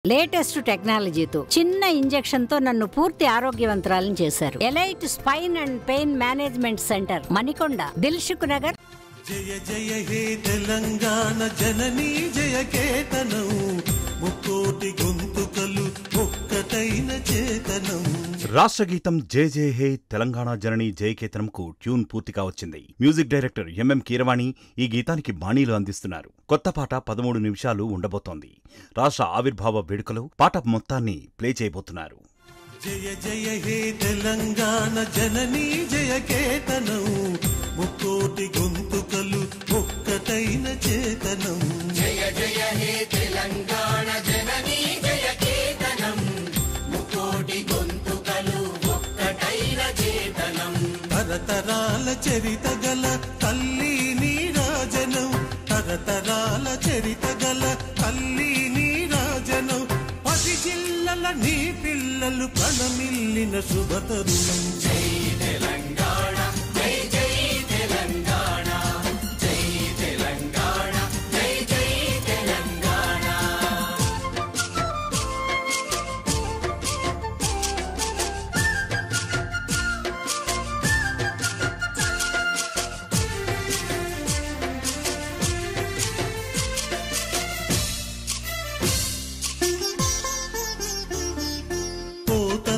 Latest టెక్నాలజీతో చిన్న injection తో నన్ను పూర్తి ఆరోగ్యవంతురాలను చేశారు. Elite spine and pain management centre, Manikonda, Dilsukh Nagar. జయ జయ హే తెలంగాణ జననీ జయ కేతనం, ముక్కోటి గొంతుకలు ఒక్కటైన చేతనం. రాష్ట్ర గీతం జయ జయ హే తెలంగాణ జననీ జయకేతనంకు ట్యూన్ పూర్తిగా వచ్చింది. మ్యూజిక్ డైరెక్టర్ ఎంఎం కీరవాణి ఈ గీతానికి బాణీలు అందిస్తున్నారు. కొత్త పాట 13 నిమిషాలు ఉండబోతోంది. రాష్ట్ర ఆవిర్భావ వేడుకలో పాట మొత్తాన్ని ప్లే చేయబోతున్నారు. జయ జయ హే తెలంగాణ జననీ జయ కేతనం, ముక్కోటి గొంతుకలు ఒక్కటైన చేతనం. జయ జయ హే తెలంగాణ జననీ జయ కేతనం, ముక్కోటి గొంతుకలు ఒక్కటైన చేతనం. తరతరాల చరిత గల తల్లి నీరాజనం, తరతరాల చరిత గల తల్లి నీరాజనం. 10 జిల్లల నీ పిల్లలు ప్రణమిల్లిన శుభతరుణం. జై తెలంగాణ, జై జై తెలంగాణ, జై తెలంగాణ, జై జై తెలంగాణ.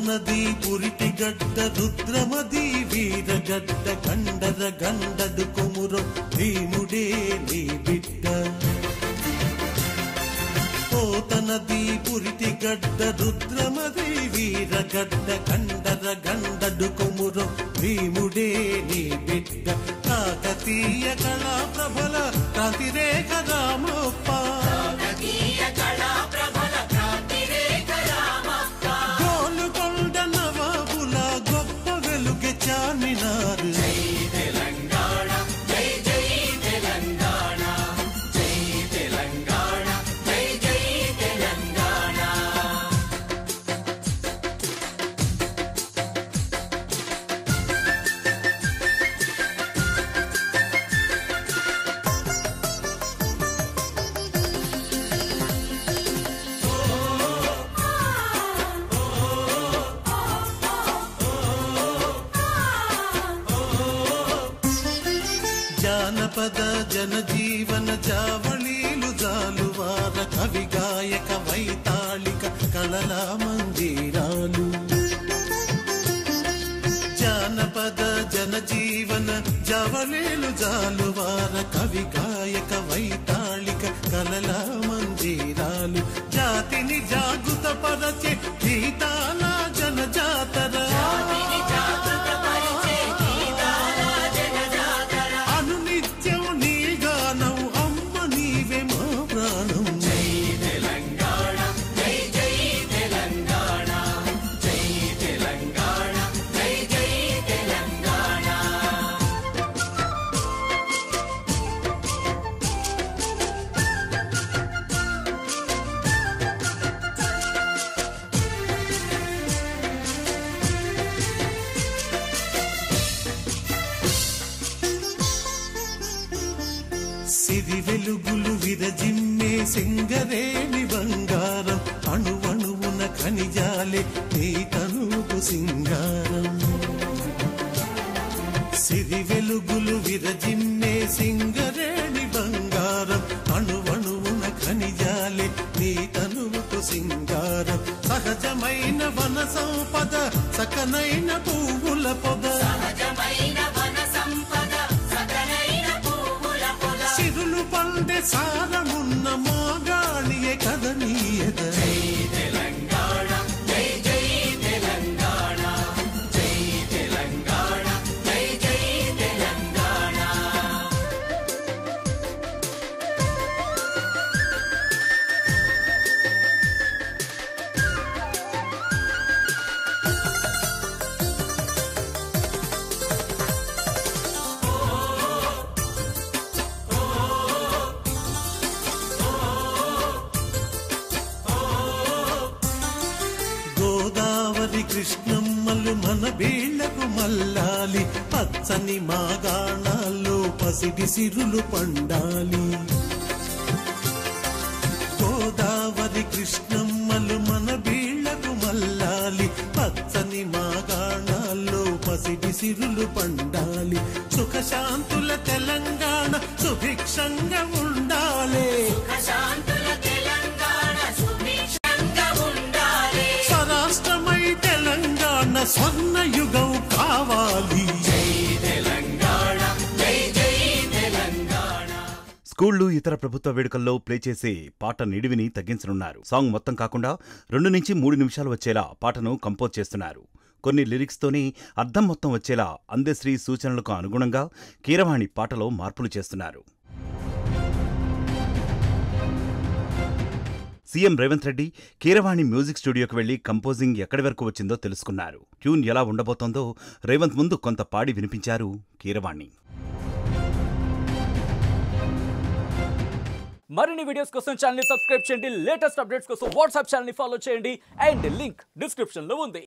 నది పురిటి గడ్డ రుద్రమది వీరగడ్డ గండర గండడు కొమురం భీముడే నీ బిడ్డ. పోతనది పురిటి గడ్డ రుద్రమది వీరగడ్డ గండర గండడు కొమురం భీముడే నీ బిడ్డ. కాకతీయ కళా ప్రభల కాంతిరేఖ రామప్ప, కాకతీయ కళా ప్రభల కాంతిరేఖ రామప్ప. గోలుకొండ నవాబుల గొప్ప వెలుగె చార్మినారు. జై తెలంగాణ, జై జై తెలంగాణ, జై తెలంగాణ, జై జై తెలంగాణ. జానపద జనజీవన జావళీలు జాలువార కవి గాయక వైతాళిక కళల మందిరాలు. జానపద జనజీవన జావళీలు జాలువార కవి గాయక వైతాళిక కళల మందిరాలు. జాతిని జాగృత పరచే గీతాల జనజాతర, అనునిత్యం నీ గానం అమ్మ నీవే మా ప్రాణం. జై తెలంగాణ, జై జై తెలంగాణ, జై తెలంగాణ, జై జై తెలంగాణ. సిరి వెలుగులు విరజిమ్మే సింగరేణి బంగారం, అణువణువున ఖనిజాలే నీ తనుకు సింగారం. సిరి వెలుగులు విరజిమ్మే సింగరేణి బంగారం, అణువణువున ఖనిజాలే నీ తనుకు సింగారం. సహజమైన వన సంపద, సకనైన పువ్వుల పొద, సహజమైన వన సంపద, సకలైన పువ్వుల పొద. సిరులు పండే సారమున్న మోగాళియే కదనీయద. జై తెలంగాణ, జై జై తెలంగాణ, జై తెలంగాణ, జై జై తెలంగాణ. గోదావరి కృష్ణమ్మలు మన బీళ్లకు మల్లాలి, పచ్చని మాగాణాల్లో పసిడి సిరులు పండాలి. గోదావరి కృష్ణమ్మ కృష్ణమ్మలు మన వీళ్లకు మల్లాలి పచ్చని మాగాణాల్లో పసిడి సిరులు పండాలి సుఖశాంతుల తెలంగాణ సుభిక్షంగా ఉండాలి స్వరాష్ట్రమై తెలంగాణ స్వర్ణ యుగం కావాలి. స్కూళ్లు ఇతర ప్రభుత్వ వేడుకల్లో ప్లే చేసే పాట నిడివిని తగ్గించనున్నారు. సాంగ్ మొత్తం కాకుండా 2 నుంచి 3 నిమిషాలు వచ్చేలా పాటను కంపోజ్ చేస్తున్నారు. కొన్ని లిరిక్స్తోనే అర్థం మొత్తం వచ్చేలా అందశ్రీ సూచనలకు అనుగుణంగా కీరవాణి పాటలో మార్పులు చేస్తున్నారు. సీఎం రేవంత్ రెడ్డి కీరవాణి మ్యూజిక్ స్టూడియోకి వెళ్లి కంపోజింగ్ ఎక్కడి వరకు వచ్చిందో తెలుసుకున్నారు. ట్యూన్ ఎలా ఉండబోతోందో రేవంత్ ముందు కొంత పాడి వినిపించారు కీరవాణి. మరిన్ని వీడియోస్ కోసం ఛానల్ ని సబ్స్క్రైబ్ చేయండి. లేటెస్ట్ అప్డేట్స్ కోసం వాట్సాప్ ఛానల్ ని ఫాలో చేయండి. అండ్ లింక్ డిస్క్రిప్షన్ లో ఉంది.